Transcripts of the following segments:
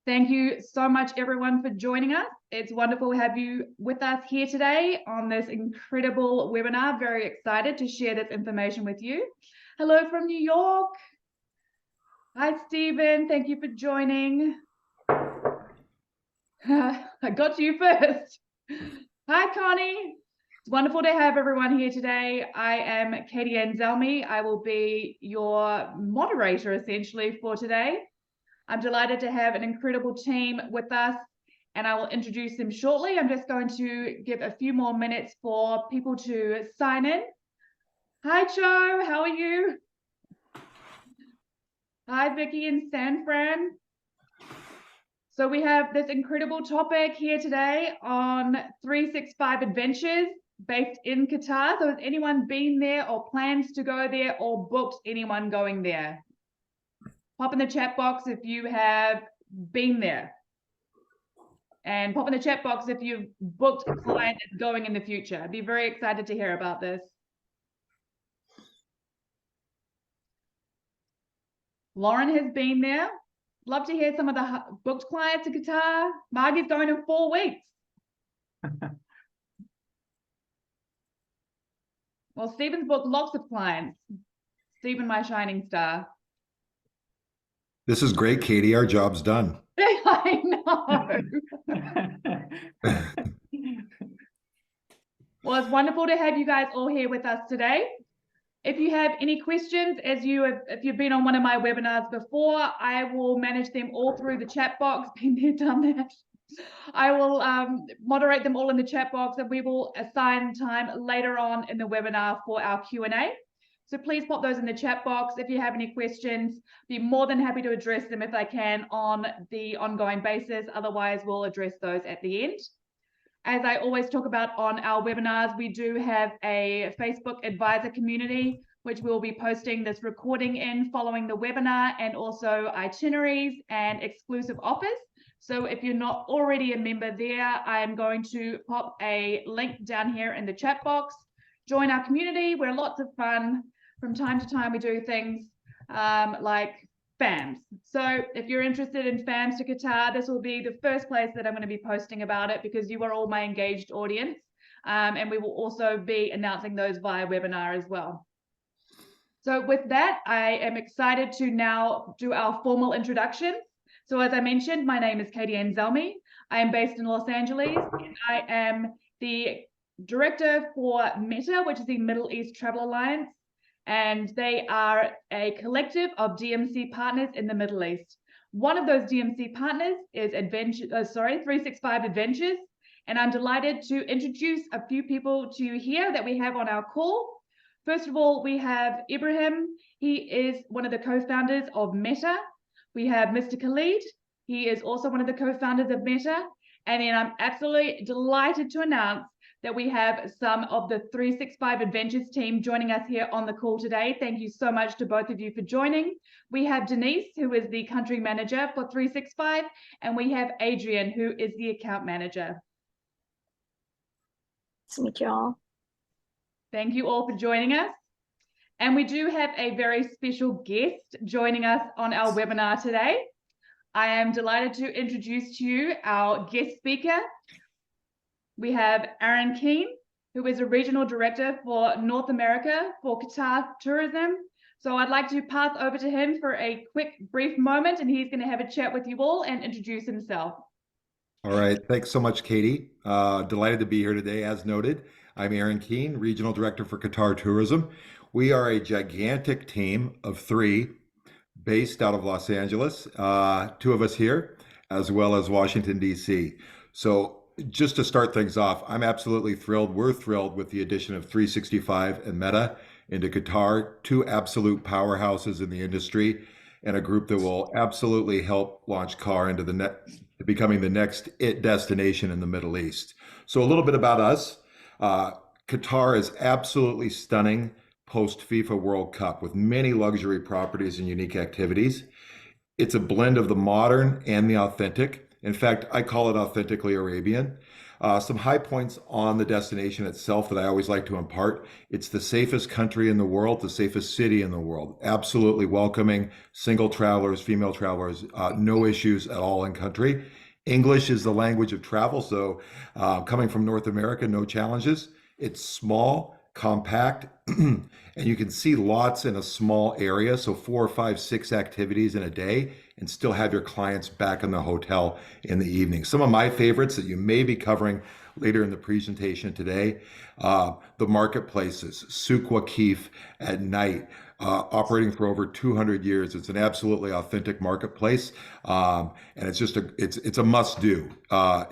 Thank you so much, everyone, for joining us. It's wonderful to have you with us here today on this incredible webinar. Very excited to share this information with you. Hello from New York. Hi, Stephen. Thank you for joining. I got to you first. Hi, Connie. It's wonderful to have everyone here today. I am Katie Anselmi. I will be your moderator, essentially, for today. I'm delighted to have an incredible team with us, and I will introduce them shortly. I'm just going to give a few more minutes for people to sign in. Hi, Joe. How are you? Hi, Vicky and San Fran. So we have this incredible topic here today on 365 adventures based in Qatar. So has anyone been there or plans to go there or booked anyone going there? Pop in the chat box if you have been there. And pop in the chat box if you've booked a client that's going in the future. I'd be very excited to hear about this. Lauren has been there. Love to hear some of the booked clients to Qatar. Margie's going in 4 weeks. Well, Stephen's booked lots of clients. Stephen, my shining star. This is great, Katie. Our job's done. I know. Well, it's wonderful to have you guys all here with us today. If you have any questions, if you've been on one of my webinars before, I will manage them all through the chat box. Been there, done that. I will moderate them all in the chat box, and we will assign time later on in the webinar for our Q&A. So please pop those in the chat box. If you have any questions, be more than happy to address them if I can on the ongoing basis. Otherwise, we'll address those at the end. As I always talk about on our webinars, we do have a Facebook advisor community, which we'll be posting this recording in following the webinar, and also itineraries and exclusive offers. So if you're not already a member there, I'm going to pop a link down here in the chat box. Join our community. We're lots of fun. From time to time, we do things like FAMs. So if you're interested in FAMs to Qatar, this will be the first place that I'm going to be posting about it, because you are all my engaged audience. And we will also be announcing those via webinar as well. So with that, I am excited to now do our formal introductions. So as I mentioned, my name is Katie Anselmi. I am based in Los Angeles, and I am the director for META, which is the Middle East Travel Alliance. And they are a collective of DMC partners in the Middle East. One of those DMC partners is 365 Adventures. And I'm delighted to introduce a few people to you here that we have on our call. First of all, we have Ibrahim. He is one of the co-founders of META. We have Mr. Khalid. He is also one of the co-founders of META. And then I'm absolutely delighted to announce that we have some of the 365 Adventures team joining us here on the call today. Thank you so much to both of you for joining. We have Denise, who is the country manager for 365, and we have Adrian, who is the account manager. Nice to meet you all. Thank you all for joining us. And we do have a very special guest joining us on our webinar today. I am delighted to introduce to you our guest speaker. We have Aaron Keane, who is a regional director for North America for Qatar Tourism. So I'd like to pass over to him for a quick, brief moment, and he's going to have a chat with you all and introduce himself. All right. Thanks so much, Katie. Delighted to be here today. As noted, I'm Aaron Keane, regional director for Qatar Tourism. We are a gigantic team of 3 based out of Los Angeles, 2 of us here, as well as Washington, D.C. So just to start things off, I'm absolutely thrilled. We're thrilled with the addition of 365 and META into Qatar, 2 absolute powerhouses in the industry, and a group that will absolutely help launch Qatar into becoming the next destination in the Middle East. So a little bit about us. Qatar is absolutely stunning post-FIFA World Cup with many luxury properties and unique activities. It's a blend of the modern and the authentic. In fact, I call it authentically Arabian. Some high points on the destination itself that I always like to impart. It's the safest country in the world, the safest city in the world. Absolutely welcoming, single travelers, female travelers, no issues at all in country. English is the language of travel, so coming from North America, no challenges. It's small, compact, and you can see lots in a small area, so 4 or 5, 6 activities in a day, and still have your clients back in the hotel in the evening. Some of my favorites that you may be covering later in the presentation today, the marketplaces, Souk Waqif at night, operating for over 200 years. It's an absolutely authentic marketplace, and it's a must do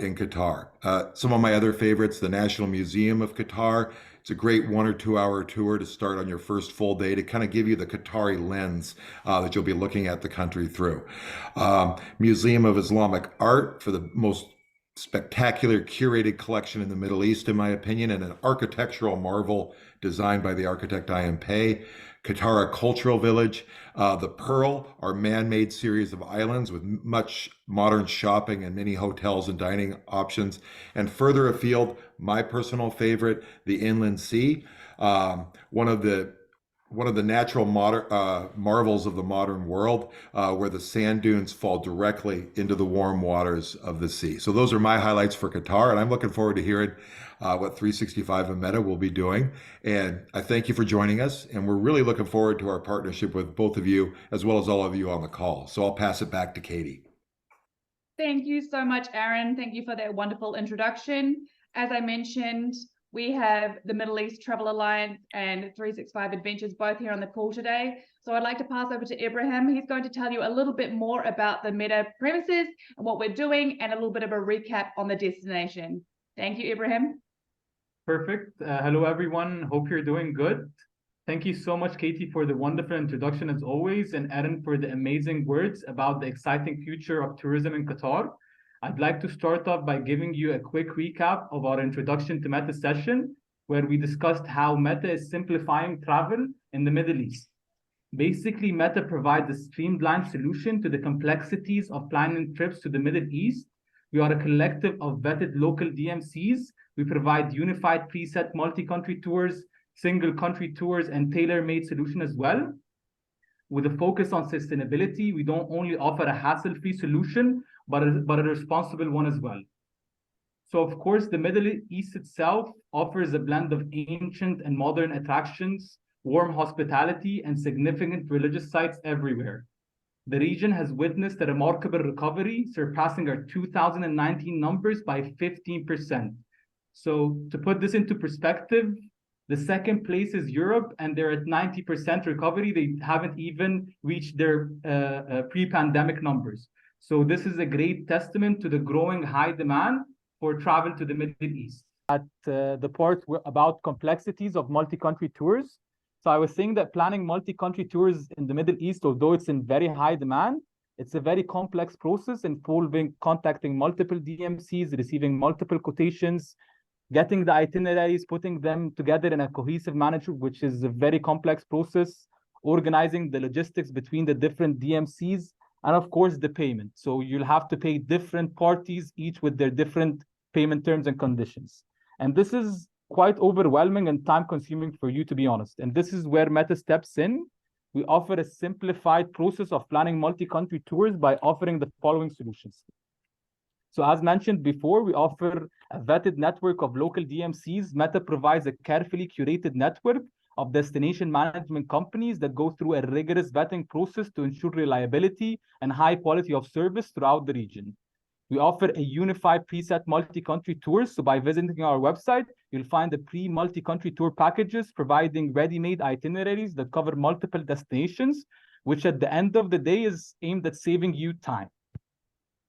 in Qatar. Some of my other favorites, the National Museum of Qatar. It's a great 1 or 2 hour tour to start on your first full day to kind of give you the Qatari lens that you'll be looking at the country through. Museum of Islamic Art for the most spectacular curated collection in the Middle East, in my opinion, and an architectural marvel designed by the architect Pei. Qatar Cultural Village, the Pearl, our man-made series of islands with much modern shopping and many hotels and dining options. And further afield, my personal favorite, the Inland Sea, one of the natural marvels of the modern world, where the sand dunes fall directly into the warm waters of the sea. So those are my highlights for Qatar, and I'm looking forward to hearing what 365 and Meta will be doing. And I thank you for joining us, and we're really looking forward to our partnership with both of you, as well as all of you on the call. So I'll pass it back to Katie. Thank you so much, Aaron. Thank you for that wonderful introduction. As I mentioned, we have the Middle East Travel Alliance and 365 Adventures both here on the call today. So I'd like to pass over to Ibrahim. He's going to tell you a little bit more about the Meta premises and what we're doing, and a little bit of a recap on the destination. Thank you, Ibrahim. Perfect. Hello, everyone. Hope you're doing good. Thank you so much, Katie, for the wonderful introduction as always, and Aaron for the amazing words about the exciting future of tourism in Qatar. I'd like to start off by giving you a quick recap of our introduction to Meta session, where we discussed how Meta is simplifying travel in the Middle East. Basically, Meta provides a streamlined solution to the complexities of planning trips to the Middle East. We are a collective of vetted local DMCs. We provide unified preset multi-country tours, single country tours, and tailor-made solution as well. With a focus on sustainability, we don't only offer a hassle-free solution, but a responsible one as well. So of course, the Middle East itself offers a blend of ancient and modern attractions, warm hospitality, and significant religious sites everywhere. The region has witnessed a remarkable recovery, surpassing our 2019 numbers by 15%. So to put this into perspective, the second place is Europe, and they're at 90% recovery. They haven't even reached their pre-pandemic numbers. So this is a great testament to the growing high demand for travel to the Middle East. At the part about complexities of multi-country tours. So I was saying that planning multi-country tours in the Middle East, although it's in very high demand, it's a very complex process involving contacting multiple DMCs, receiving multiple quotations, getting the itineraries, putting them together in a cohesive manner, which is a very complex process, organizing the logistics between the different DMCs, and of course the payment. So you'll have to pay different parties, each with their different payment terms and conditions. And this is quite overwhelming and time consuming for you, to be honest. And this is where Meta steps in. We offer a simplified process of planning multi-country tours by offering the following solutions. So as mentioned before, we offer a vetted network of local DMCs. Meta provides a carefully curated network of destination management companies that go through a rigorous vetting process to ensure reliability and high quality of service throughout the region. We offer a unified preset multi-country tours. So by visiting our website, you'll find the pre-multi-country tour packages providing ready-made itineraries that cover multiple destinations, which at the end of the day is aimed at saving you time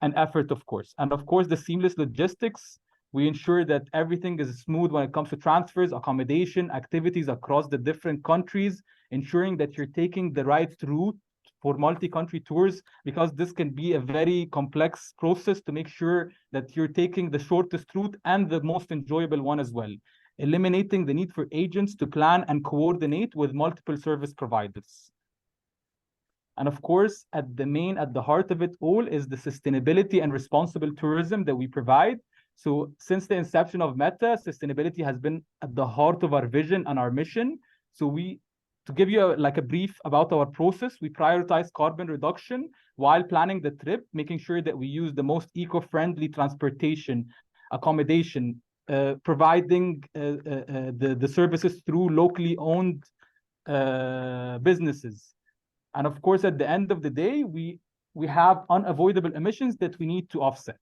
and effort, of course. And of course, the seamless logistics. We ensure that everything is smooth when it comes to transfers, accommodation, activities across the different countries, ensuring that you're taking the right route for multi-country tours, because this can be a very complex process to make sure that you're taking the shortest route and the most enjoyable one as well, eliminating the need for agents to plan and coordinate with multiple service providers. And of course, at the heart of it all is the sustainability and responsible tourism that we provide. So since the inception of Meta, sustainability has been at the heart of our vision and our mission. So to give you a brief about our process, we prioritize carbon reduction while planning the trip, making sure that we use the most eco-friendly transportation, accommodation, providing the services through locally owned businesses. And of course, at the end of the day, we have unavoidable emissions that we need to offset.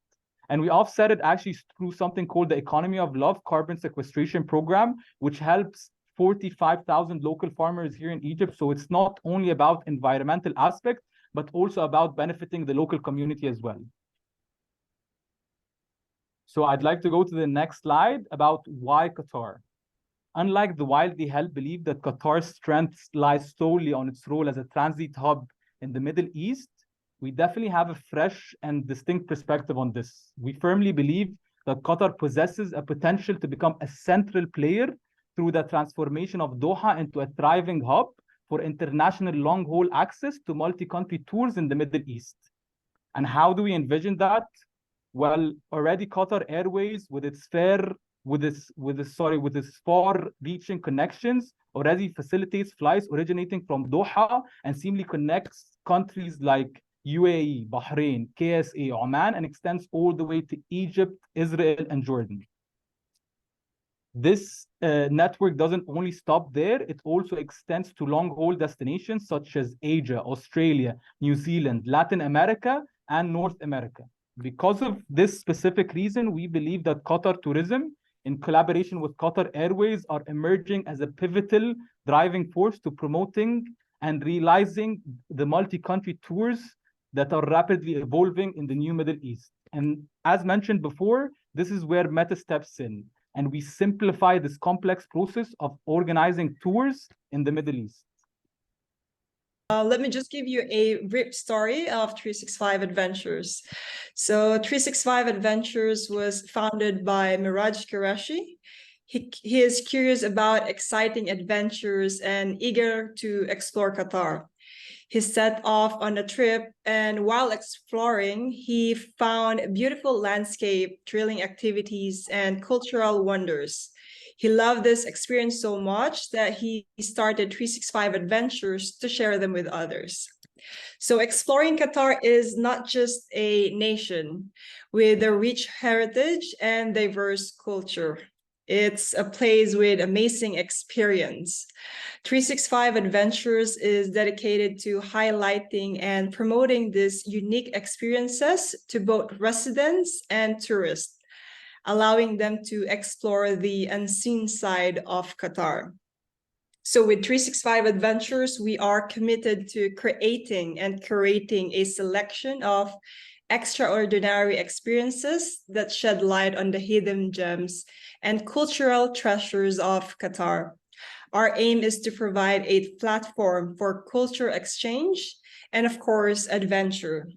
And we offset it actually through something called the Economy of Love Carbon Sequestration Program, which helps 45,000 local farmers here in Egypt. So it's not only about environmental aspect, but also about benefiting the local community as well. So I'd like to go to the next slide about why Qatar. Unlike the widely held belief that Qatar's strength lies solely on its role as a transit hub in the Middle East, we definitely have a fresh and distinct perspective on this. We firmly believe that Qatar possesses a potential to become a central player through the transformation of Doha into a thriving hub for international long-haul access to multi-country tours in the Middle East. And how do we envision that? Well, already Qatar Airways with its far-reaching connections already facilitates flights originating from Doha and seamlessly connects countries like UAE, Bahrain, KSA, Oman, and extends all the way to Egypt, Israel, and Jordan. This network doesn't only stop there, it also extends to long-haul destinations such as Asia, Australia, New Zealand, Latin America, and North America. Because of this specific reason, we believe that Qatar Tourism, in collaboration with Qatar Airways, are emerging as a pivotal driving force to promoting and realizing the multi-country tours that are rapidly evolving in the new Middle East. And as mentioned before, this is where Meta steps in, and we simplify this complex process of organizing tours in the Middle East. Let me just give you a brief story of 365 Adventures. So 365 Adventures was founded by Miraj Qureshi. He is curious about exciting adventures and eager to explore Qatar. He set off on a trip, and while exploring, he found beautiful landscape, thrilling activities, and cultural wonders. He loved this experience so much that he started 365 Adventures to share them with others. So exploring Qatar is not just a nation with a rich heritage and diverse culture. It's a place with amazing experience. 365 Adventures is dedicated to highlighting and promoting these unique experiences to both residents and tourists, allowing them to explore the unseen side of Qatar. So with 365 Adventures, we are committed to creating and curating a selection of extraordinary experiences that shed light on the hidden gems and cultural treasures of Qatar. Our aim is to provide a platform for cultural exchange and, of course, adventure.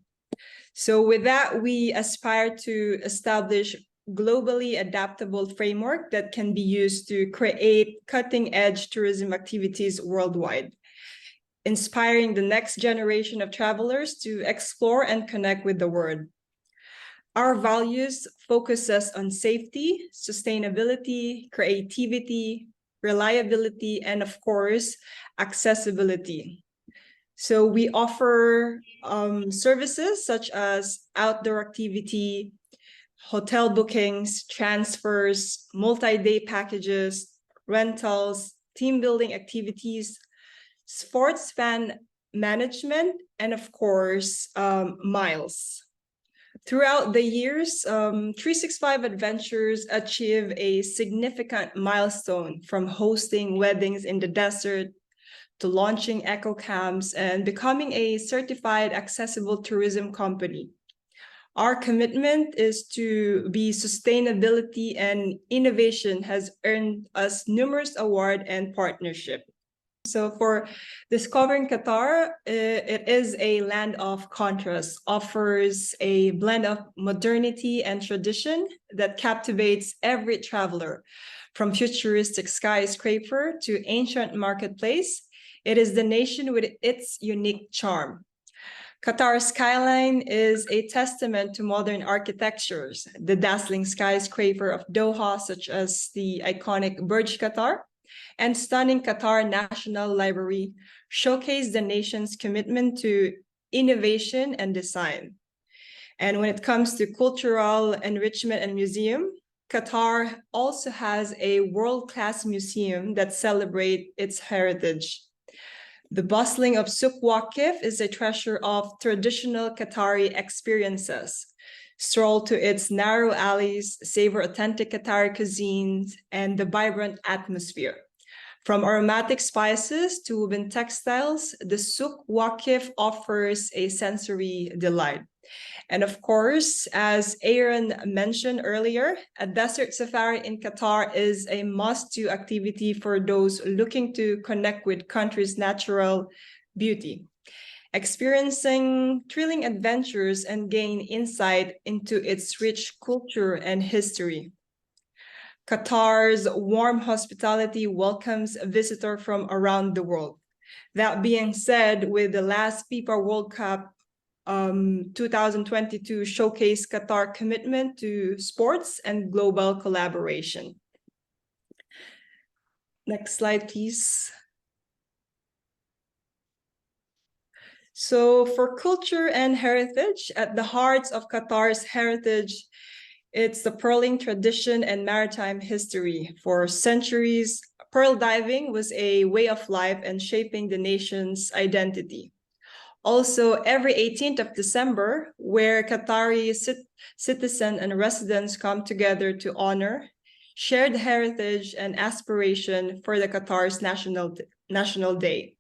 So with that, we aspire to establish globally adaptable framework that can be used to create cutting-edge tourism activities worldwide, inspiring the next generation of travelers to explore and connect with the world. Our values focus us on safety, sustainability, creativity, reliability, and of course, accessibility. So we offer services such as outdoor activity, hotel bookings, transfers, multi-day packages, rentals, team building activities, sports fan management, and of course, miles. Throughout the years, 365 Adventures achieved a significant milestone, from hosting weddings in the desert to launching eco camps and becoming a certified accessible tourism company. Our commitment is to be sustainability, and innovation has earned us numerous awards and partnerships. So for discovering Qatar, it is a land of contrast, offers a blend of modernity and tradition that captivates every traveler. From futuristic skyscraper to ancient marketplace, it is the nation with its unique charm. Qatar skyline is a testament to modern architectures. The dazzling skyscraper of Doha, such as the iconic Burj Qatar, and stunning Qatar National Library showcase the nation's commitment to innovation and design. And when it comes to cultural enrichment and museum, Qatar also has a world-class museum that celebrates its heritage. The bustling of Souk Waqif is a treasure of traditional Qatari experiences. Stroll to its narrow alleys, savor authentic Qatari cuisines, and the vibrant atmosphere. From aromatic spices to woven textiles, the Souk Waqif offers a sensory delight. And of course, as Aaron mentioned earlier, a desert safari in Qatar is a must-do activity for those looking to connect with country's natural beauty. Experiencing thrilling adventures and gain insight into its rich culture and history. Qatar's warm hospitality welcomes a visitor from around the world. That being said, with the last FIFA World Cup 2022 showcase Qatar commitment to sports and global collaboration. Next slide, please. So for culture and heritage, at the heart of Qatar's heritage, it's the pearling tradition and maritime history. For centuries, pearl diving was a way of life and shaping the nation's identity. Also, every 18th of December, where Qatari citizens and residents come together to honor shared heritage and aspiration for the Qatar's National Day.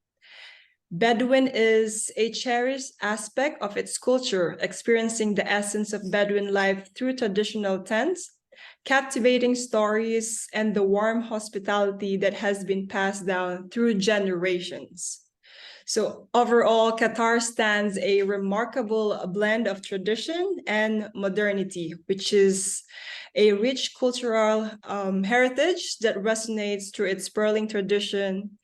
Bedouin is a cherished aspect of its culture, experiencing the essence of Bedouin life through traditional tents, captivating stories, and the warm hospitality that has been passed down through generations. So overall, Qatar stands a remarkable blend of tradition and modernity, which is a rich cultural heritage that resonates through its pearling tradition,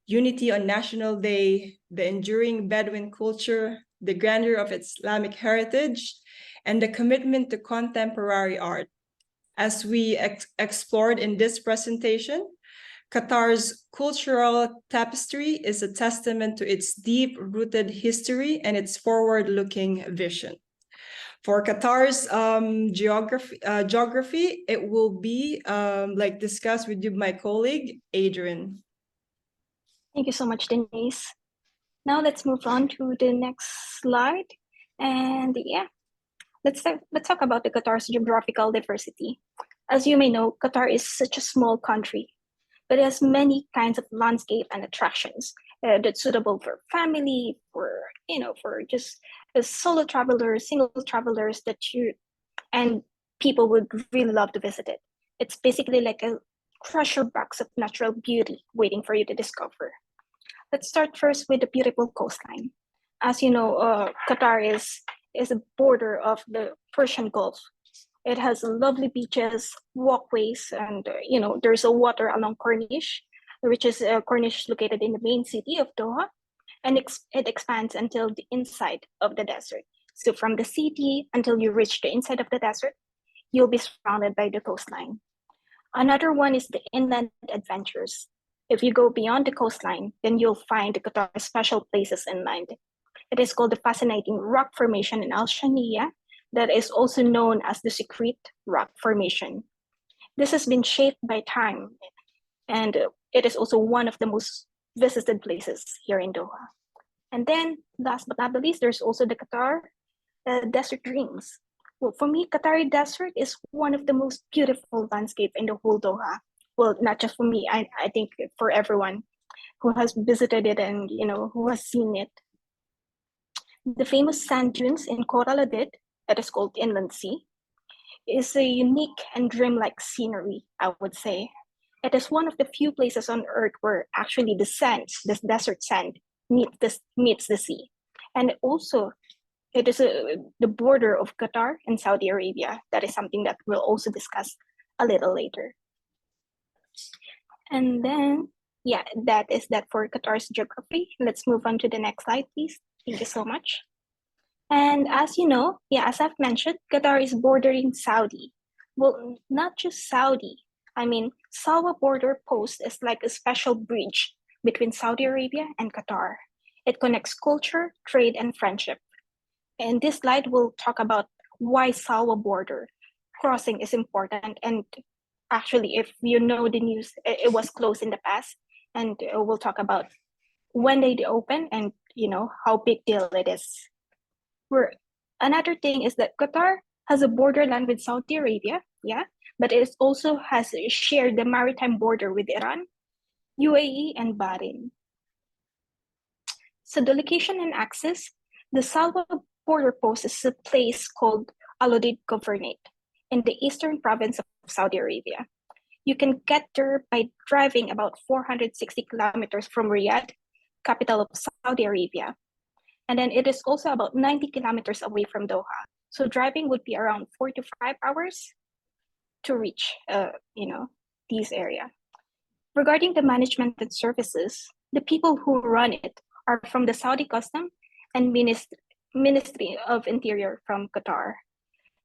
unity on National Day, the enduring Bedouin culture, the grandeur of its Islamic heritage, and the commitment to contemporary art. As we explored in this presentation, Qatar's cultural tapestry is a testament to its deep-rooted history and its forward-looking vision. For Qatar's geography, it will be discussed with you, my colleague, Adrian. Thank you so much, Denise. Now let's move on to the next slide. And yeah, let's talk about the Qatar's geographical diversity. As you may know, Qatar is such a small country, but it has many kinds of landscape and attractions that's suitable for family, for just solo travelers, single travelers and people would really love to visit it. It's basically like a treasure box of natural beauty waiting for you to discover. Let's start first with the beautiful coastline. As you know, Qatar is a border of the Persian Gulf. It has lovely beaches, walkways, and there's a water along Corniche, which is Corniche located in the main city of Doha, and it expands until the inside of the desert. So from the city until you reach the inside of the desert, you'll be surrounded by the coastline. Another one is the inland adventures. If you go beyond the coastline, then you'll find the Qatar's special places inland. It is called the fascinating rock formation in Al Shaniya, that is also known as the Secret Rock Formation. This has been shaped by time, and it is also one of the most visited places here in Doha. And then, last but not the least, there's also the Qatar Desert Dreams. Well, for me, Qatari Desert is one of the most beautiful landscape in the whole Doha. Well, not just for me, I think for everyone who has visited it and who has seen it. The famous sand dunes in Coral Adid, that is called Inland Sea, is a unique and dreamlike scenery, I would say. It is one of the few places on Earth where actually the desert sand, meets the sea. And also, it is the border of Qatar and Saudi Arabia. That is something that we'll also discuss a little later. And then, yeah, that is that for Qatar's geography. Let's move on to the next slide, please. Thank you so much. And as you know, yeah, as I've mentioned, Qatar is bordering Saudi. Well, not just Saudi. I mean, Sawa border post is like a special bridge between Saudi Arabia and Qatar. It connects culture, trade, and friendship. And this slide will talk about why Sawa border crossing is important. And actually, if you know the news, it was closed in the past. And we'll talk about when they open and how big deal it is. Another thing is that Qatar has a borderland with Saudi Arabia, yeah, but it also has shared the maritime border with Iran, UAE, and Bahrain. So the location and access, the Salwa border post is a place called Al Udeid Governorate in the eastern province of Saudi Arabia. You can get there by driving about 460 kilometers from Riyadh, capital of Saudi Arabia. And then it is also about 90 kilometers away from Doha. So driving would be around 4 to 5 hours to reach, this area. Regarding the management and services, the people who run it are from the Saudi Custom and Ministry of Interior from Qatar.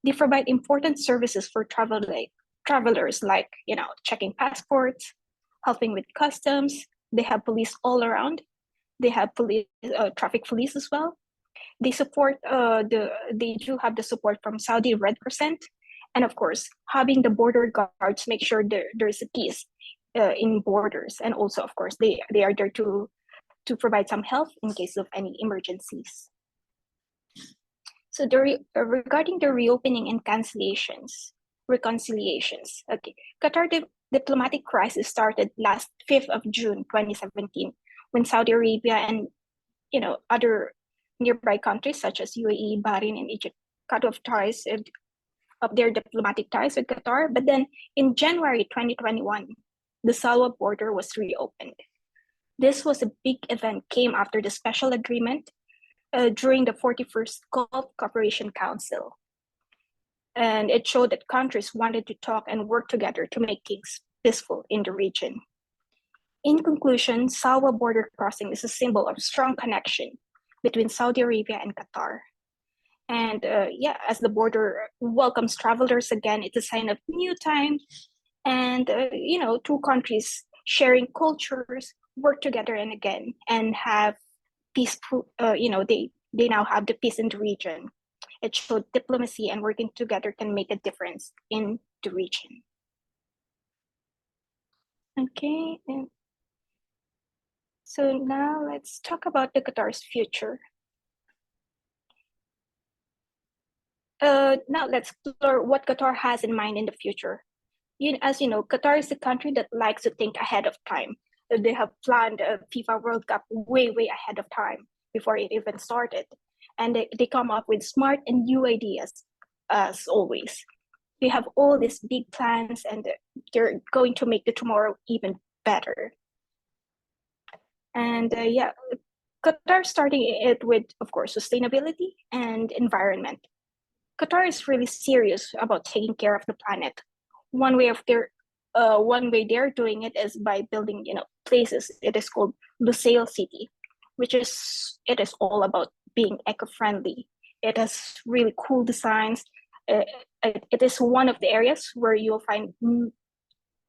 They provide important services for travelers like, checking passports, helping with customs. They have police all around. They have traffic police as well. They support they do have the support from Saudi Red Crescent, and of course, having the border guards make sure there's a peace in borders, and also, of course, they are there to provide some help in case of any emergencies. So regarding the reopening and reconciliations. Okay, Qatar diplomatic crisis started last 5th of June 2017 when Saudi Arabia and other nearby countries such as UAE, Bahrain, and Egypt cut off ties of their diplomatic ties with Qatar. But then in January 2021, the Salwa border was reopened. This was a big event, came after the special agreement during the 41st Gulf Cooperation Council. And it showed that countries wanted to talk and work together to make things peaceful in the region. In conclusion, Salwa border crossing is a symbol of strong connection between Saudi Arabia and Qatar. And as the border welcomes travelers again, it's a sign of new time. And, two countries sharing cultures, work together and have peaceful, they now have the peace in the region. It showed diplomacy and working together can make a difference in the region. Okay. So now let's talk about the Qatar's future. Now let's explore what Qatar has in mind in the future. As you know, Qatar is a country that likes to think ahead of time. They have planned a FIFA World Cup way ahead of time before it even started. And they come up with smart and new ideas, as always. They have all these big plans and they're going to make the tomorrow even better. And Qatar starting it with, of course, sustainability and environment. Qatar is really serious about taking care of the planet. One way they're doing it is by building, places. It is called Lusail City, it is all about being eco-friendly. It has really cool designs. It is one of the areas where you'll find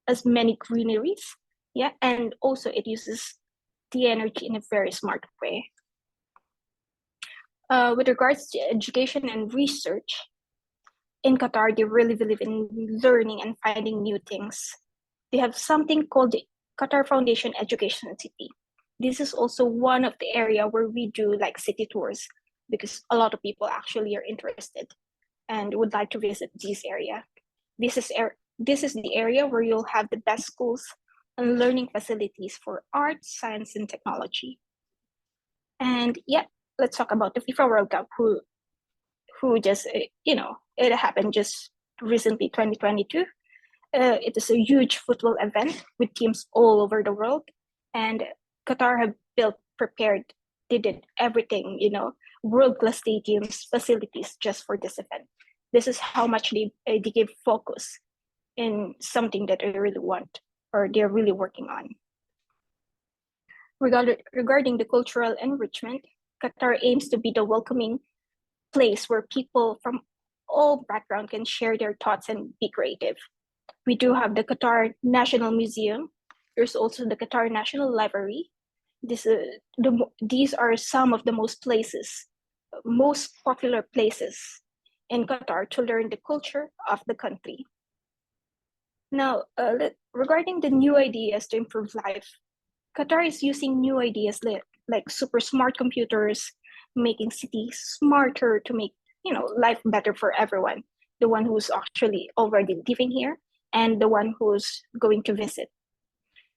as many greeneries. Yeah, and also it uses the energy in a very smart way. With regards to education and research, in Qatar, they really believe in learning and finding new things. They have something called the Qatar Foundation Education City. This is also one of the area where we do like city tours because a lot of people actually are interested and would like to visit this area. This is the area where you'll have the best schools and learning facilities for art, science, and technology. And let's talk about the FIFA World Cup, who just, it happened just recently, 2022. It is a huge football event with teams all over the world. And Qatar have prepared, they did everything, world-class stadiums, facilities just for this event. This is how much they give focus in something that they really want or they're really working on. Regarding the cultural enrichment, Qatar aims to be the welcoming place where people from all backgrounds can share their thoughts and be creative. We do have the Qatar National Museum. There's also the Qatar National Library. These are some of the most popular places in Qatar to learn the culture of the country. Now, regarding the new ideas to improve life, Qatar is using new ideas like super smart computers, making cities smarter to make life better for everyone, the one who's actually already living here and the one who's going to visit.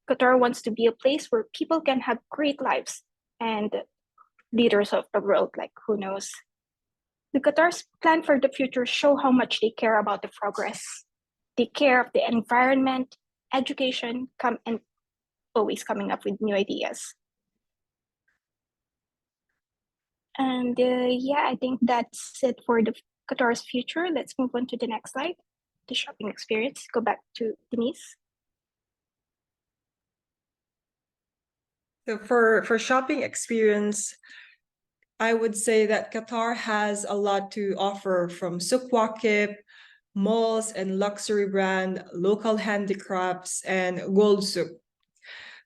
Qatar wants to be a place where people can have great lives and leaders of the world, like who knows. The Qatar's plan for the future show how much they care about the progress. They care of the environment, education, and always coming up with new ideas. And yeah, I think that's it for the Qatar's future. Let's move on to the next slide, the shopping experience. Go back to Denise. So for shopping experience, I would say that Qatar has a lot to offer, from souk waqif, malls and luxury brand, local handicrafts, and gold souk.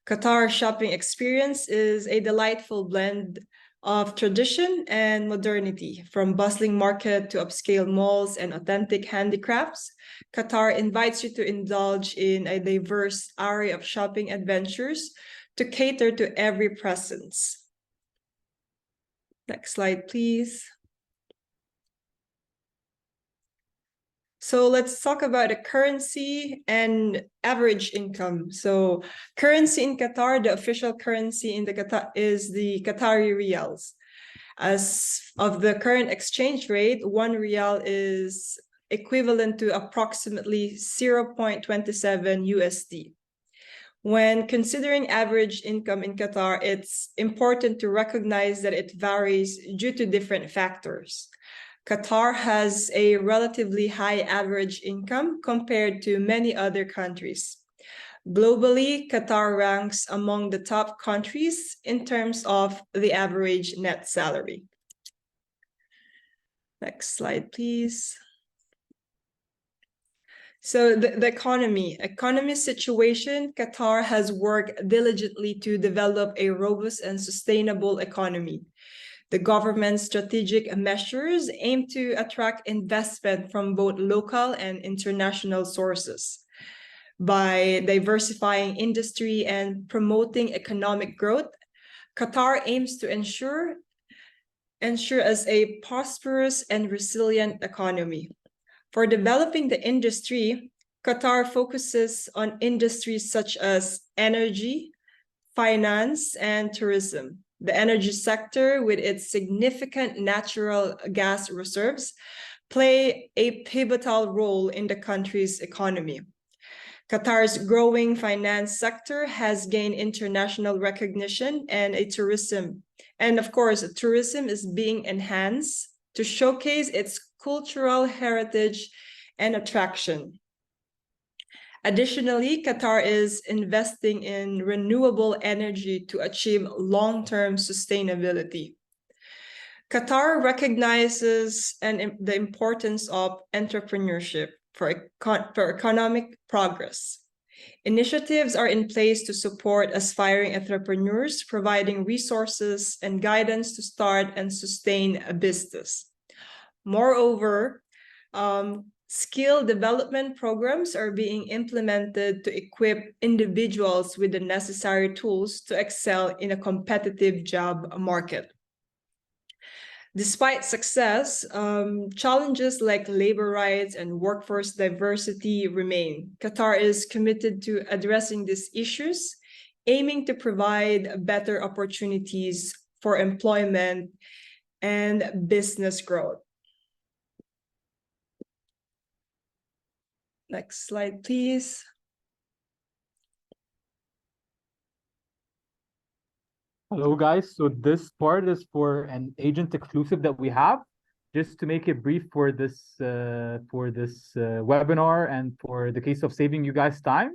Qatar shopping experience is a delightful blend of tradition and modernity, from bustling market to upscale malls and authentic handicrafts. Qatar invites you to indulge in a diverse array of shopping adventures to cater to every presence. Next slide, please. So let's talk about the currency and average income. So currency in Qatar, the official currency in the Qatar is the Qatari riyals. As of the current exchange rate, 1 riyal is equivalent to approximately 0.27 USD. When considering average income in Qatar, it's important to recognize that it varies due to different factors. Qatar has a relatively high average income compared to many other countries. Globally, Qatar ranks among the top countries in terms of the average net salary. Next slide, please. So the economy situation, Qatar has worked diligently to develop a robust and sustainable economy. The government's strategic measures aim to attract investment from both local and international sources. By diversifying industry and promoting economic growth, Qatar aims to ensure as a prosperous and resilient economy. For developing the industry, Qatar focuses on industries such as energy, finance, and tourism. The energy sector, with its significant natural gas reserves, play a pivotal role in the country's economy. Qatar's growing finance sector has gained international recognition, and of course, tourism is being enhanced to showcase its cultural heritage and attraction. Additionally, Qatar is investing in renewable energy to achieve long-term sustainability. Qatar recognizes the importance of entrepreneurship for economic progress. Initiatives are in place to support aspiring entrepreneurs, providing resources and guidance to start and sustain a business. Moreover, skill development programs are being implemented to equip individuals with the necessary tools to excel in a competitive job market. Despite success, challenges like labor rights and workforce diversity remain. Qatar is committed to addressing these issues, aiming to provide better opportunities for employment and business growth. Next slide, please. Hello, guys. So this part is for an agent exclusive that we have. Just to make it brief for this webinar and for the case of saving you guys time,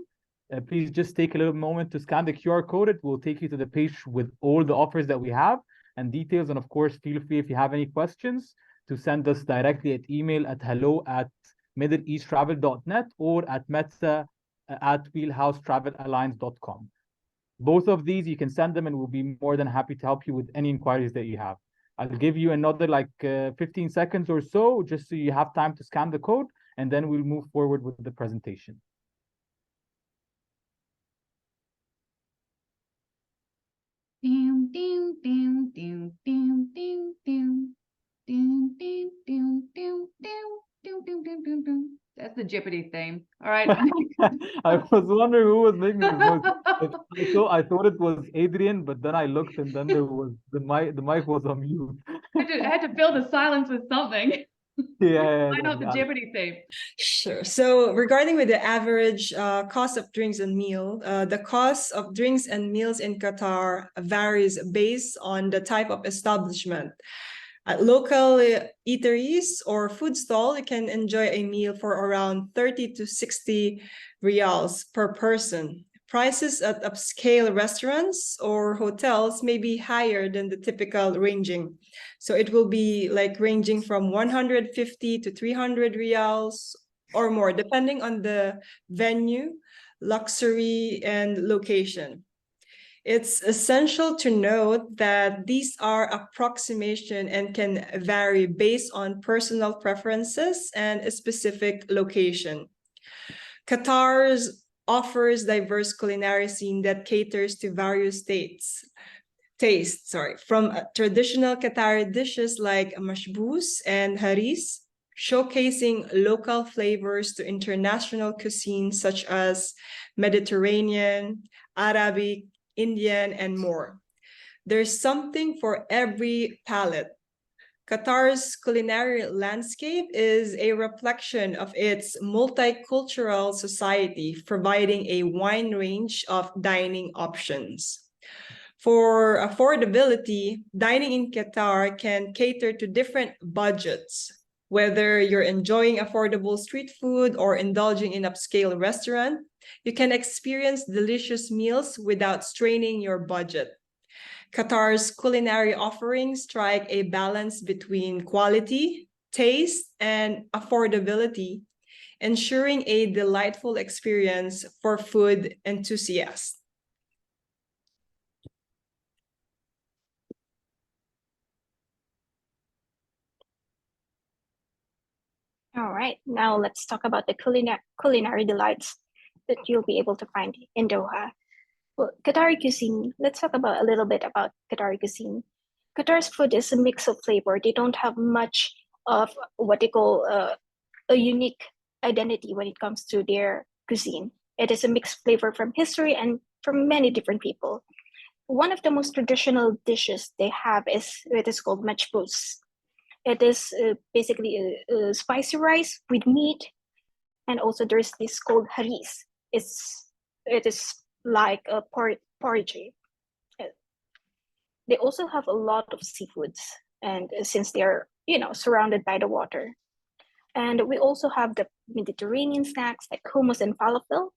please just take a little moment to scan the QR code. It will take you to the page with all the offers that we have and details. And of course, feel free if you have any questions to send us directly at email at hello@middleeasttravel.net or at meta@wheelhousetravelaligns.com. Both of these, you can send them and we'll be more than happy to help you with any inquiries that you have. I'll give you another 15 seconds or so, just so you have time to scan the code, and then we'll move forward with the presentation. Ding, ding, ding, ding, ding, ding, ding. Ding, ding, ding, ding, ding, ding, ding, ding, ding, ding. That's the Jeopardy theme. All right. I was wondering who was making this voice. I thought it was Adrian, but then I looked and then there was the mic was on mute. I had to fill the silence with something. Yeah. Why not the Jeopardy theme? Sure. So regarding with the average cost of drinks and meal, the cost of drinks and meals in Qatar varies based on the type of establishment. At local eateries or food stall, you can enjoy a meal for around 30 to 60 riyals per person. Prices at upscale restaurants or hotels may be higher than the typical ranging. So it will be ranging from 150 to 300 riyals or more, depending on the venue, luxury, and location. It's essential to note that these are approximation and can vary based on personal preferences and a specific location. Qatar offers diverse culinary scene that caters to various tastes, from traditional Qatari dishes like mashbous and haris, showcasing local flavors, to international cuisine such as Mediterranean, Arabic, Indian, and more. There's something for every palate. Qatar's culinary landscape is a reflection of its multicultural society, providing a wide range of dining options. For affordability, dining in Qatar can cater to different budgets. Whether you're enjoying affordable street food or indulging in upscale restaurant, you can experience delicious meals without straining your budget. Qatar's culinary offerings strike a balance between quality, taste, and affordability, ensuring a delightful experience for food enthusiasts. All right, now let's talk about the culinary delights that you'll be able to find in Doha. Well, Qatari cuisine, let's talk about a little bit about Qatari cuisine. Qatar's food is a mix of flavor. They don't have much of what they call a unique identity when it comes to their cuisine. It is a mixed flavor from history and from many different people. One of the most traditional dishes they have is it is called machbous. It is basically a spicy rice with meat, and also there's this called haris. It is like a porridge. They also have a lot of seafoods, and since they're surrounded by the water. And we also have the Mediterranean snacks like hummus and falafel.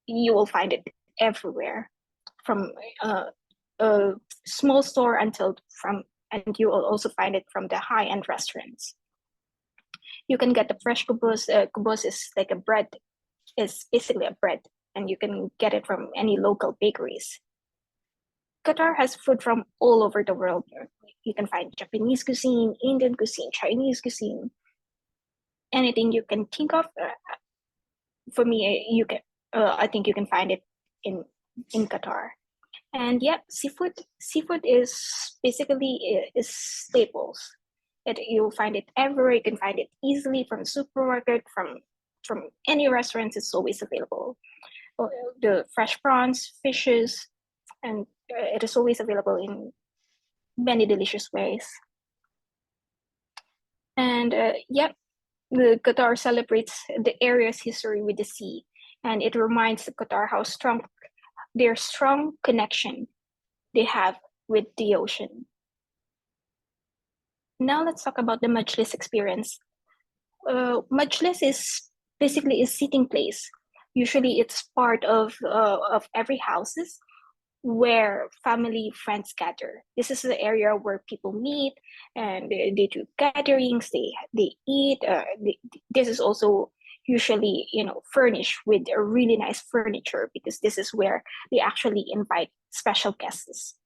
You will find it everywhere, from a small store and you will also find it from the high-end restaurants. You can get the fresh kubus. Kubus is like a bread. It's basically a bread, and you can get it from any local bakeries. Qatar has food from all over the world. You can find Japanese cuisine, Indian cuisine, Chinese cuisine, anything you can think of. For me, I think you can find it in Qatar. And yeah, seafood is basically staples. You'll find it everywhere. You can find it easily from the supermarket, from any restaurant. It's always available. The fresh prawns, fishes, and it is always available in many delicious ways. And the Qatar celebrates the area's history with the sea, and it reminds the Qatar how strong connection they have with the ocean. Now let's talk about the Majlis experience. Majlis is basically a sitting place. Usually it's part of every houses where family friends gather. This is the area where people meet and they do gatherings, they eat. This is also usually, furnished with a really nice furniture, because this is where they actually invite special guests.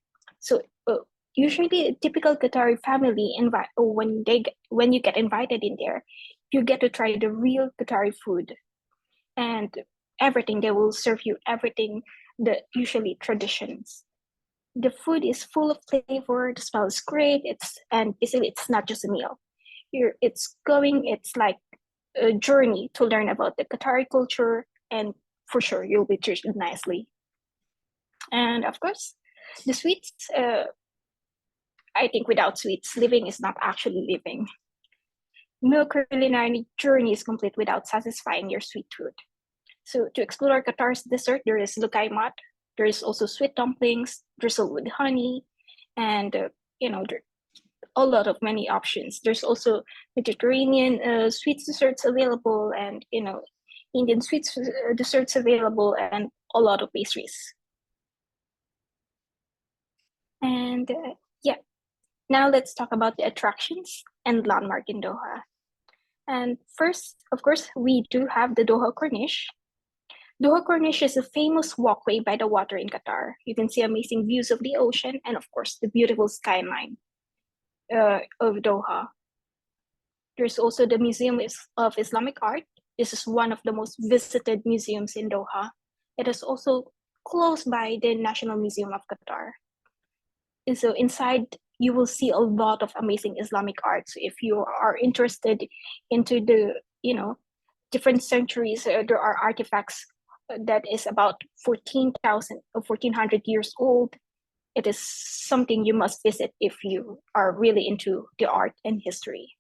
So usually a typical Qatari family when you get invited in there, you get to try the real Qatari food and everything. They will serve you everything, the usually traditions. The food is full of flavor, the smell is great. Basically it's not just a meal. It's like a journey to learn about the Qatari culture, and for sure you'll be treated nicely. And of course, the sweets, I think without sweets, living is not actually living. No culinary journey is complete without satisfying your sweet tooth. So to explore Qatar's dessert, there is lukaimat, there is also sweet dumplings, drizzled with honey, and there a lot of many options. There's also Mediterranean sweet desserts available, and Indian sweet desserts available, and a lot of pastries. And now let's talk about the attractions and landmark in Doha. And first, of course, we do have the Doha Corniche. Doha Corniche is a famous walkway by the water in Qatar. You can see amazing views of the ocean and, of course, the beautiful skyline of Doha. There's also the Museum of Islamic Art. This is one of the most visited museums in Doha. It is also close by the National Museum of Qatar. And so inside, you will see a lot of amazing Islamic art. So if you are interested into the, different centuries, there are artifacts that is about 14,000 or 1,400 years old. It is something you must visit if you are really into the art and history.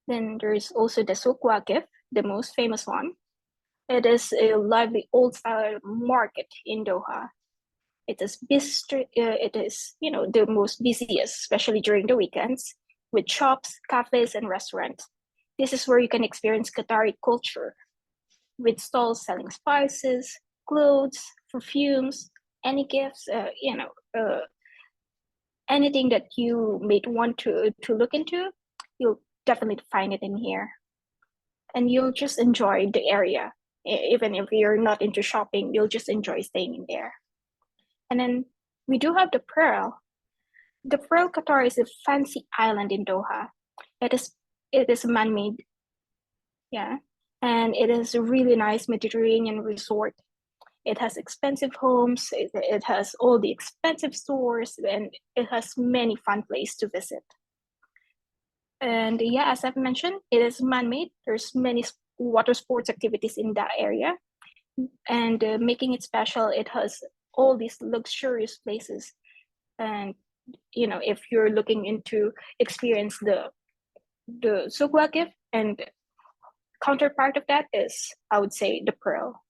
Then there's also the Souq Waqif, the most famous one. It is a lively old-style market in Doha. It is the most busiest, especially during the weekends, with shops, cafes, and restaurants. This is where you can experience Qatari culture, with stalls selling spices, clothes, perfumes, any gifts, anything that you may want to look into, you'll definitely find it in here. And you'll just enjoy the area. Even if you're not into shopping, you'll just enjoy staying in there. And then we do have the Pearl. The Pearl Qatar is a fancy island in Doha. It is man-made, and it is a really nice Mediterranean resort. It has expensive homes, it has all the expensive stores, and it has many fun places to visit. And as I've mentioned, it is man-made. There's many water sports activities in that area. And making it special, it has all these luxurious places. And if you're looking into experience the Souq Waqif, and counterpart of that is, I would say, the Pearl.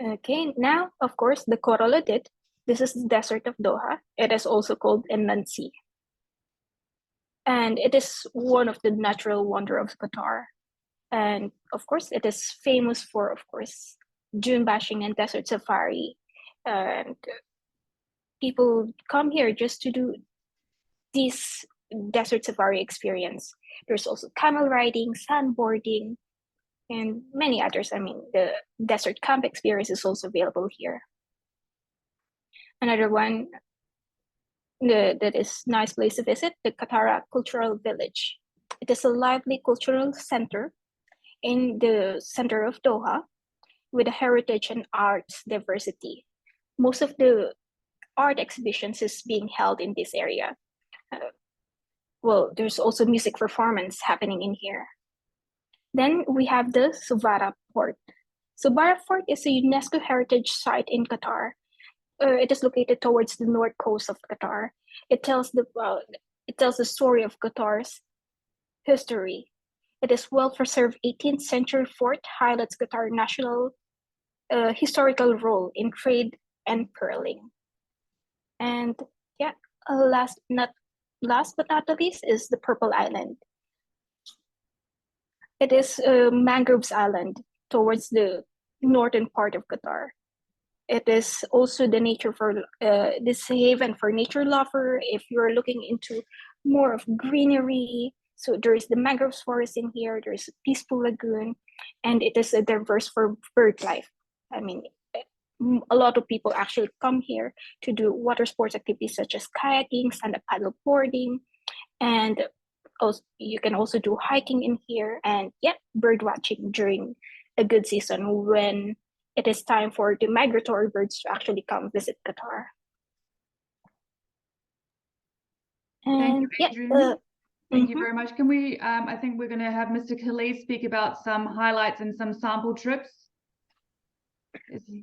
Okay, now of course the Corolodit. This is the desert of Doha. It is also called Inland Sea, and it is one of the natural wonder of Qatar. And of course, it is famous for, of course, dune bashing and desert safari. And people come here just to do this desert safari experience. There's also camel riding, sandboarding, and many others. I mean, the desert camp experience is also available here. Another one that is nice place to visit, the Qatar Cultural Village. It is a lively cultural center in the center of Doha with a heritage and arts diversity. Most of the art exhibitions is being held in this area. There's also music performance happening in here. Then we have the Subara Fort. Subara Fort is a UNESCO heritage site in Qatar. It is located towards the north coast of Qatar. It tells the story of Qatar's history. It is well-preserved 18th century fort, highlights Qatar's national historical role in trade and pearling. And last but not the least is the Purple Island. It is a mangroves island towards the northern part of Qatar. It is also the nature for this haven for nature lover. If you're looking into more of greenery, so there's the mangrove forest in here. There's a peaceful lagoon, and it is a diverse for bird life. I mean, a lot of people actually come here to do water sports activities such as kayaking, stand-up paddle boarding, and also, you can also do hiking in here, and bird watching during a good season when it is time for the migratory birds to actually come visit Qatar. Thank you, And Adrian. Thank you very much. Can we, I think we're going to have Mr. Khalid speak about some highlights and some sample trips.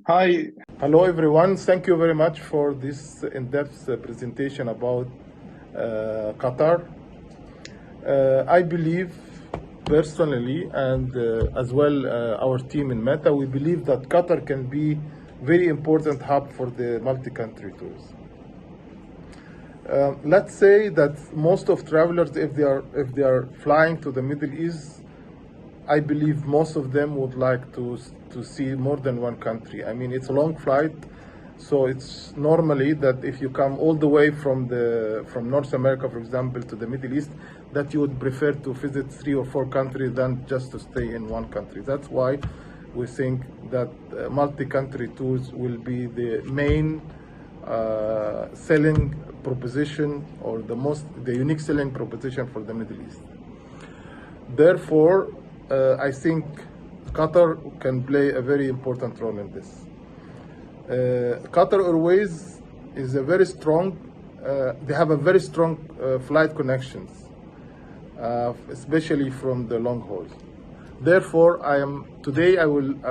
Hi, hello everyone. Thank you very much for this in-depth presentation about Qatar. I believe personally, and as well our team in Meta, we believe that Qatar can be very important hub for the multi-country tourism. Let's say that most of travelers, if they are flying to the Middle East, I believe most of them would like to see more than one country. I mean, it's a long flight, so it's normally that if you come all the way from North America, for example, to the Middle East, that you would prefer to visit 3 or 4 countries than just to stay in one country. That's why we think that multi-country tours will be the main selling proposition, or the unique selling proposition for the Middle East. Therefore, I think Qatar can play a very important role in this. Qatar Airways is a very strong, they have a very strong flight connections, especially from the long hauls. Therefore, today I will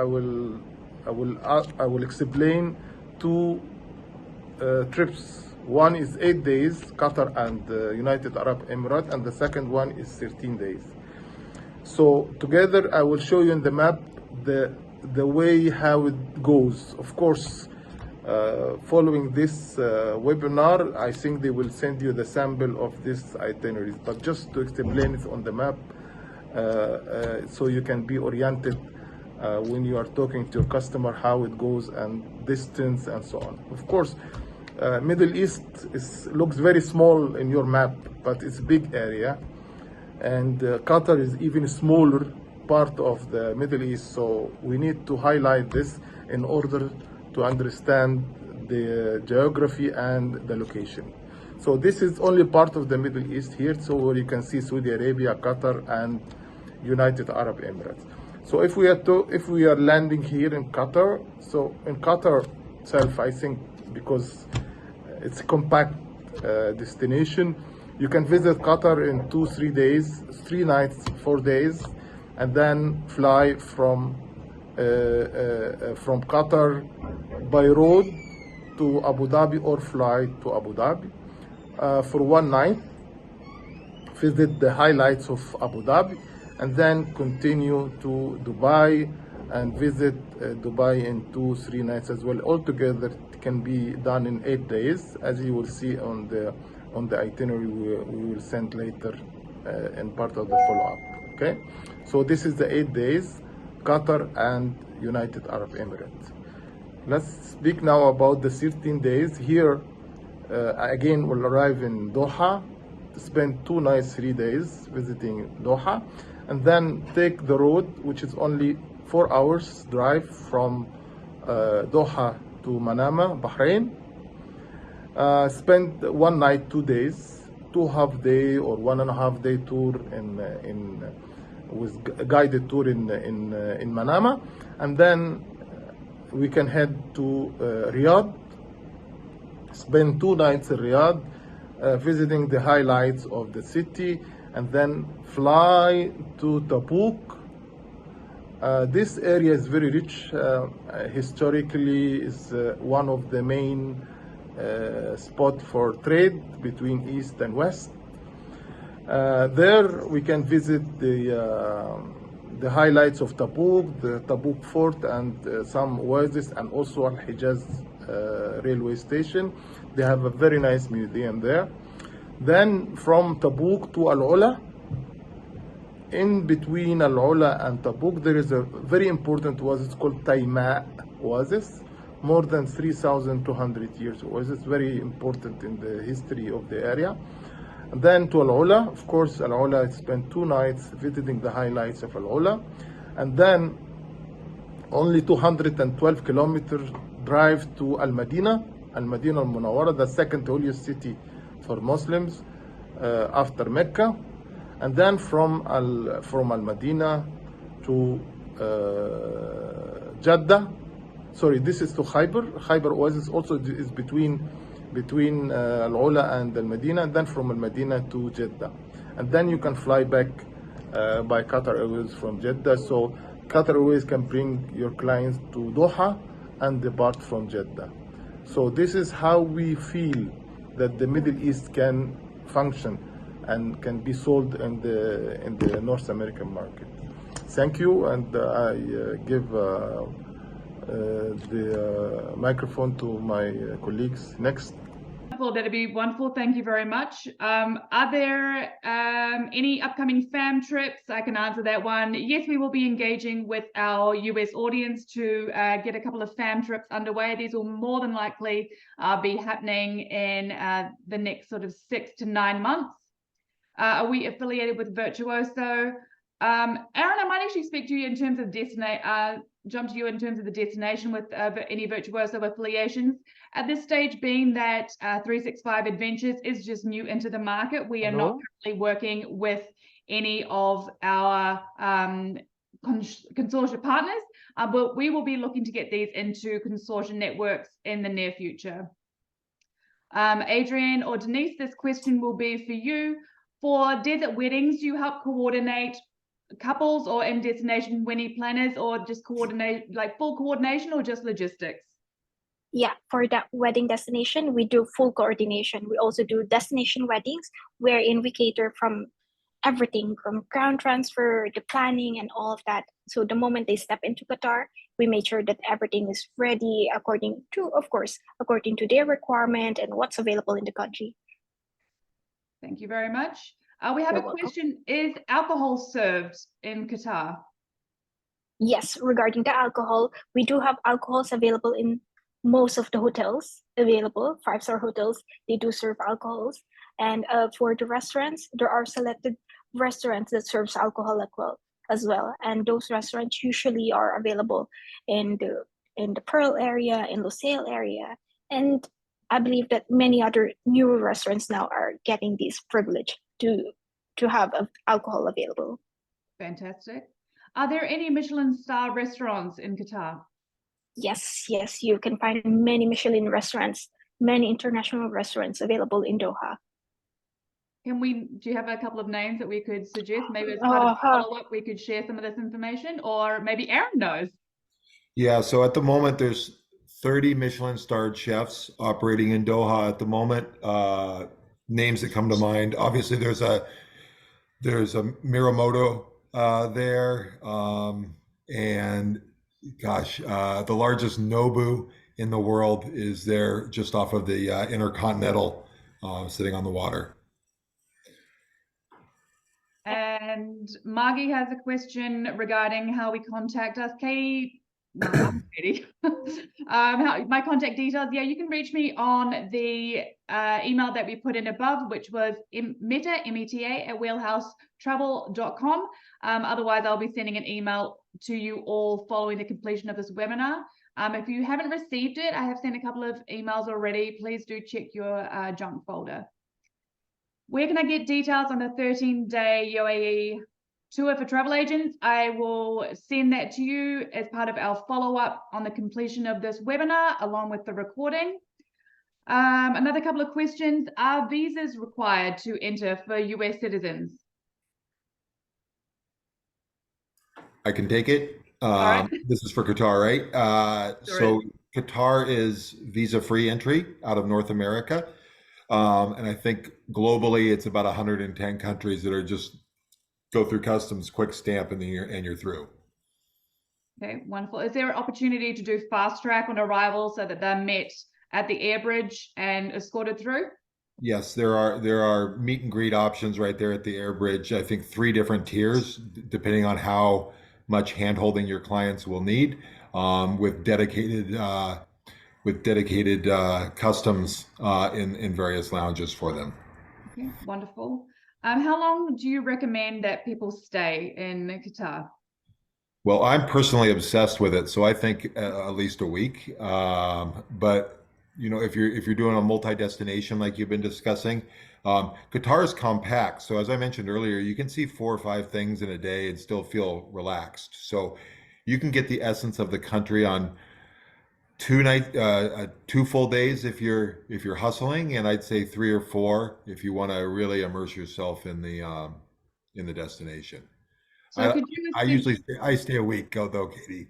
explain 2 trips. One is 8 days, Qatar and United Arab Emirates, and the second one is 13 days. So together, I will show you in the map the way how it goes. Of course, following this webinar, I think they will send you the sample of this itineraries. But just to explain it on the map, so you can be oriented when you are talking to your customer how it goes and distance and so on. Of course, Middle East looks very small in your map, but it's a big area. And Qatar is even smaller part of the Middle East, so we need to highlight this in order to understand the geography and the location. So this is only part of the Middle East here, so where you can see Saudi Arabia, Qatar, and United Arab Emirates. So if we are landing here in Qatar, so in Qatar itself, I think because it's a compact destination, you can visit Qatar in 2-3 days, 3 nights, 4 days, and then fly from Qatar by road to Abu Dhabi, or fly to Abu Dhabi for 1 night, visit the highlights of Abu Dhabi, and then continue to Dubai and visit Dubai in 2-3 nights as well. Altogether, it can be done in 8 days, as you will see on the itinerary we will send later in part of the follow-up. Okay, so this is the 8 days, Qatar and United Arab Emirates. Let's speak now about the 13 days. Here, again, we'll arrive in Doha, spend 2 nights, 3 days visiting Doha, and then take the road, which is only 4 hours drive from Doha to Manama, Bahrain. Spend 1 night, 2 days, 2 half-day or 1.5-day tour with a guided tour in Manama, and then we can head to Riyadh. Spend 2 nights in Riyadh, visiting the highlights of the city, and then fly to Tabuk. This area is very rich. Historically, is one of the main spot for trade between East and West. There we can visit the highlights of Tabuk, the Tabuk Fort, and some oases, and also Al-Hijaz railway station. They have a very nice museum there. Then from Tabuk to Al-Ula in between Al-Ula and Tabuk, there is a very important oasis called Tayma oasis, more than 3,200 years oasis, very important in the history of the area. And then to Al-Ula, of course, Al-Ula, I spent 2 nights visiting the highlights of Al-Ula. And then only 212 kilometers drive to Al-Madinah Al-Munawwara, the second holiest city for Muslims after Mecca. And then from Al-Madinah to Jeddah. Sorry, this is to Khaybar Oasis also is between Al-Ula and Al-Madinah, and then from Al-Madinah to Jeddah. And then you can fly back by Qatar Airways from Jeddah. So Qatar Airways can bring your clients to Doha and depart from Jeddah. So this is how we feel that the Middle East can function and can be sold in the North American market. Thank you, and I give the microphone to my colleagues. Next. Wonderful, that'd be wonderful. Thank you very much. Are there any upcoming fam trips? I can answer that one. Yes, we will be engaging with our US audience to get a couple of fam trips underway. These will more than likely be happening in the next sort of 6 to 9 months. Are we affiliated with Virtuoso? Aaron, I might actually speak to you in terms of jump to you in terms of the destination with any Virtuoso affiliations. At this stage, being that 365 Adventures is just new into the market, we are not currently working with any of our consortia partners, but we will be looking to get these into consortia networks in the near future. Adrian or Denise, this question will be for you. For desert weddings, do you help coordinate couples or in destination wedding planners, or just coordinate, like full coordination, or just logistics? Yeah, for that wedding destination, we do full coordination. We also do destination weddings, wherein we cater from everything from ground transfer, the planning, and all of that. So the moment they step into Qatar, we make sure that everything is ready according to their requirement and what's available in the country. Thank you very much. We have You're a welcome. question. Is alcohol served in Qatar? Yes, regarding the alcohol, we do have alcohols available in most of the hotels available, 5-star hotels. They do serve alcohols. And for the restaurants, there are selected restaurants that serves alcohol as well. And those restaurants usually are available in the Pearl area, in Lusail area. And I believe that many other newer restaurants now are getting this privilege to have alcohol available. Fantastic. Are there any Michelin star restaurants in Qatar? Yes, you can find many Michelin restaurants, many international restaurants available in Doha. Do you have a couple of names that we could suggest? Maybe as part of follow-up, we could share some of this information, or maybe Aaron knows. Yeah, so at the moment, there's 30 Michelin starred chefs operating in Doha at the moment. Names that come to mind, obviously there's a Miramoto there, and gosh, the largest Nobu in the world is there just off of the Intercontinental, sitting on the water. And Margie has a question regarding how we contact us. Katie, Katie. My contact details. Yeah, you can reach me on the email that we put in above, which was meta, M-E-T-A, at wheelhousetravel.com. Otherwise, I'll be sending an email to you all following the completion of this webinar. If you haven't received it, I have sent a couple of emails already. Please do check your junk folder. Where can I get details on the 13-day UAE tour for travel agents? I will send that to you as part of our follow-up on the completion of this webinar, along with the recording. Another couple of questions. Are visas required to enter for US citizens? I can take it. right. This is for Qatar, right? So Qatar is visa-free entry out of North America. And I think globally it's about 110 countries that are just go through customs, quick stamp, and then you're through. Okay, wonderful. Is there an opportunity to do fast track on arrival so that they're met at the air bridge and escorted through? Yes, there are meet and greet options right there at the air bridge. I think 3 different tiers, depending on how much hand holding your clients will need, with dedicated customs in various lounges for them. Okay, wonderful. How long do you recommend that people stay in Qatar? Well, I'm personally obsessed with it, so I think at least a week. But you know, if you're doing a multi-destination like you've been discussing, Qatar is compact. So as I mentioned earlier, you can see 4 or 5 things in a day and still feel relaxed. So you can get the essence of the country on 2 full days if you're hustling, and I'd say 3 or 4 if you want to really immerse yourself in the destination. So could you I stay a week, though, Katie.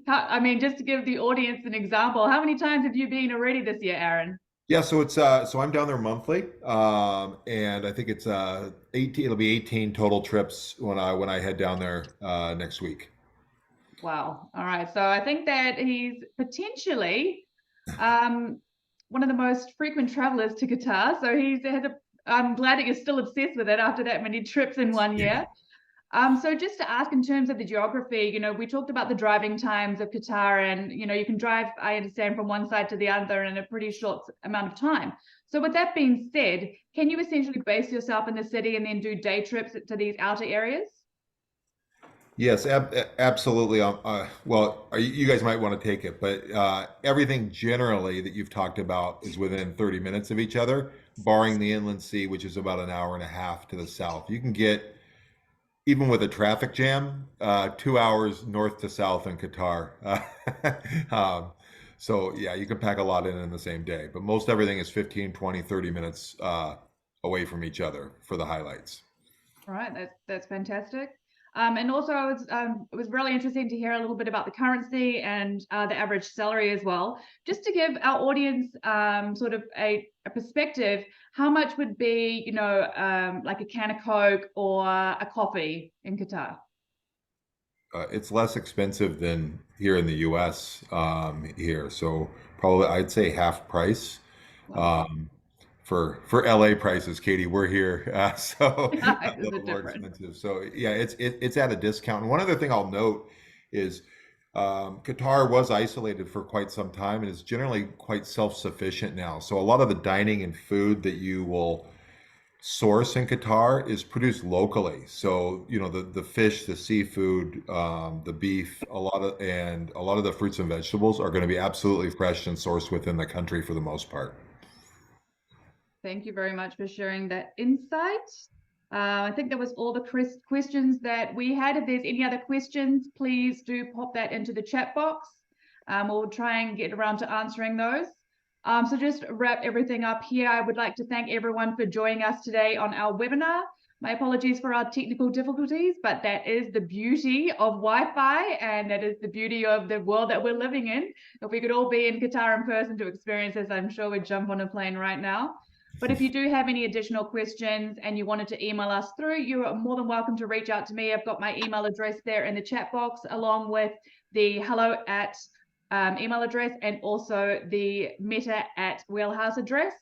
I mean, just to give the audience an example, how many times have you been already this year, Aaron? Yeah, so it's so I'm down there monthly, and I think it's 18. It'll be 18 total trips when I head down there next week. Wow. All right. So I think that he's potentially one of the most frequent travelers to Qatar. So I'm glad that you're still obsessed with it after that many trips in one year. So just to ask in terms of the geography, you know, we talked about the driving times of Qatar, and, you know, you can drive, I understand, from one side to the other in a pretty short amount of time. So with that being said, can you essentially base yourself in the city and then do day trips to these outer areas? Yes, absolutely. Well, you guys might want to take it, but everything generally that you've talked about is within 30 minutes of each other, barring the inland sea, which is about an hour and a half to the south. You can get, even with a traffic jam, 2 hours north to south in Qatar. So yeah, you can pack a lot in the same day, but most everything is 15, 20, 30 minutes away from each other for the highlights. All right, that's fantastic. And also, it was really interesting to hear a little bit about the currency and the average salary as well. Just to give our audience sort of a perspective, how much would be, you know, like a can of Coke or a coffee in Qatar? It's less expensive than here in the U.S. Here, so probably I'd say half price. Wow. For LA prices, Katie, we're here, so a Is little it more different? expensive. So yeah, it's at a discount. And one other thing I'll note is Qatar was isolated for quite some time and is generally quite self-sufficient now. So a lot of the dining and food that you will source in Qatar is produced locally. So you know the fish, the seafood, the beef, a lot of the fruits and vegetables are going to be absolutely fresh and sourced within the country for the most part. Thank you very much for sharing that insight. I think that was all the questions that we had. If there's any other questions, please do pop that into the chat box. We'll try and get around to answering those. So just to wrap everything up here, I would like to thank everyone for joining us today on our webinar. My apologies for our technical difficulties, but that is the beauty of Wi-Fi, and that is the beauty of the world that we're living in. If we could all be in Qatar in person to experience this, I'm sure we'd jump on a plane right now. But if you do have any additional questions and you wanted to email us through, you are more than welcome to reach out to me. I've got my email address there in the chat box, along with the hello@ email address and also the meta@wheelhouse address.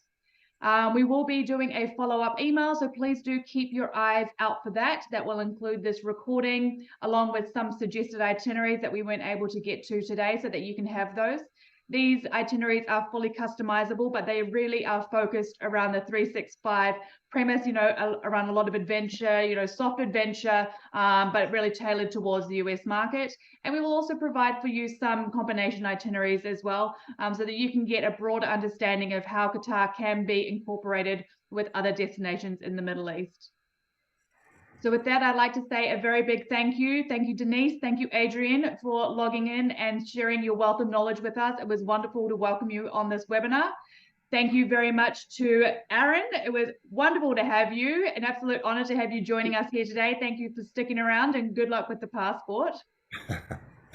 We will be doing a follow-up email, so please do keep your eyes out for that. That will include this recording, along with some suggested itineraries that we weren't able to get to today, so that you can have those. These itineraries are fully customizable, but they really are focused around the 365 premise, you know, around a lot of adventure, you know, soft adventure, but really tailored towards the US market. And we will also provide for you some combination itineraries as well, so that you can get a broader understanding of how Qatar can be incorporated with other destinations in the Middle East. So with that, I'd like to say a very big thank you. Thank you, Denise. Thank you, Adrian, for logging in and sharing your wealth of knowledge with us. It was wonderful to welcome you on this webinar. Thank you very much to Aaron. It was wonderful to have you. An absolute honor to have you joining us here today. Thank you for sticking around, and good luck with the passport.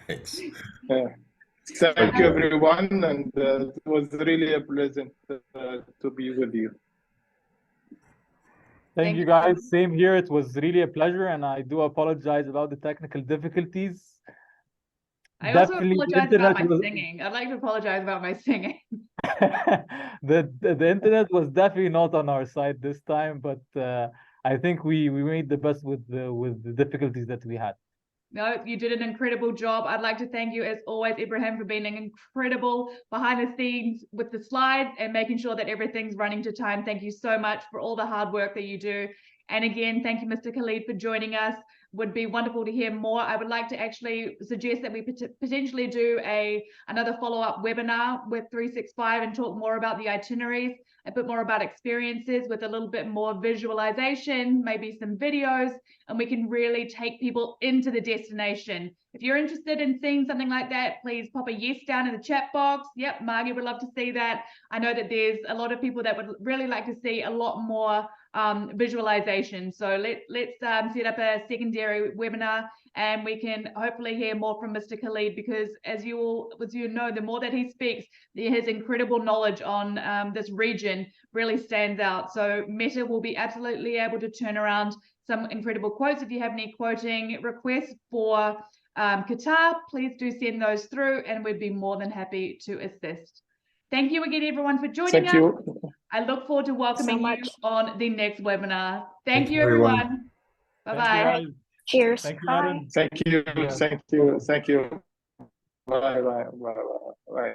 Thanks. Thank you, everyone. And it was really a pleasant to be with you. Thank you, guys. Same here. It was really a pleasure, and I do apologize about the technical difficulties. I also apologize about my singing. I'd like to apologize about my singing. The internet was definitely not on our side this time, but I think we made the best with the difficulties that we had. No, you did an incredible job. I'd like to thank you, as always, Ibrahim, for being incredible behind the scenes with the slides and making sure that everything's running to time. Thank you so much for all the hard work that you do. And again, thank you, Mr. Khalid, for joining us. Would be wonderful to hear more. I would like to actually suggest that we potentially do another follow-up webinar with 365 and talk more about the itineraries, a bit more about experiences with a little bit more visualization, maybe some videos, and we can really take people into the destination. If you're interested in seeing something like that, please pop a yes down in the chat box. Yep, Margie would love to see that. I know that there's a lot of people that would really like to see a lot more visualization. So let's set up a secondary webinar, and we can hopefully hear more from Mr. Khalid, because as you know, the more that he speaks, his incredible knowledge on this region really stands out. So Meta will be absolutely able to turn around some incredible quotes. If you have any quoting requests for Qatar, please do send those through, and we'd be more than happy to assist. Thank you again, everyone, for joining us. Thank you. I look forward to welcoming you much. on the next webinar. Thank you, everyone. everyone. Thank Bye-bye. you, guys. Cheers. Thank you, Bye. Aaron. Thank you. Yeah. Thank you. Thank you. Bye. Bye. Bye. Bye.